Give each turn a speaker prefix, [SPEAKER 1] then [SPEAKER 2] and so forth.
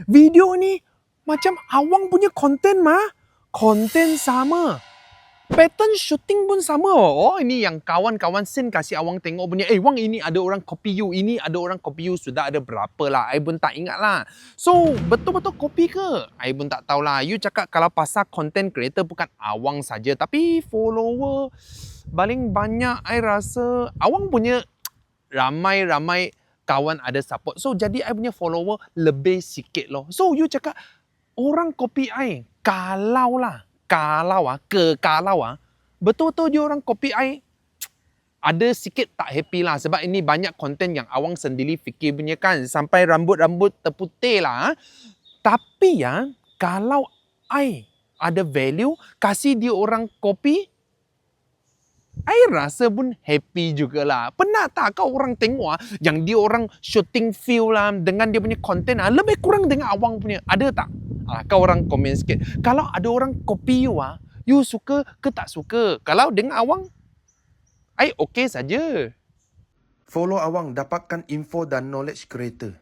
[SPEAKER 1] Video ni macam awang punya konten mah. Konten sama. Pattern shooting pun sama. Oh, ini yang kawan-kawan Sin kasih awang tengok punya. Wang, ini ada orang copy you. Ini ada orang copy you. Sudah ada berapa lah. I pun tak ingat lah. So, betul-betul copy ke? I pun tak tahulah. You cakap kalau pasal content creator bukan awang saja. Tapi follower paling banyak I rasa awang punya ramai-ramai kawan ada support. So, jadi I punya follower lebih sikit loh. So, you cakap orang copy I. Kalau betul-betul dia orang copy I, ada sikit tak happy lah. Sebab ini banyak konten yang awang sendiri fikir punya kan. Sampai rambut-rambut terputih lah. Tapi ya, kalau I ada value, kasih dia orang copy, I rasa pun happy jugalah. Pernah tak kau orang tengok yang dia orang shooting feel lah dengan dia punya konten lebih kurang dengan awang punya? Ada tak? Kau orang komen sikit. Kalau ada orang copy you you suka ke tak suka? Kalau dengan awang, I okay saja.
[SPEAKER 2] Follow awang, dapatkan info dan knowledge creator.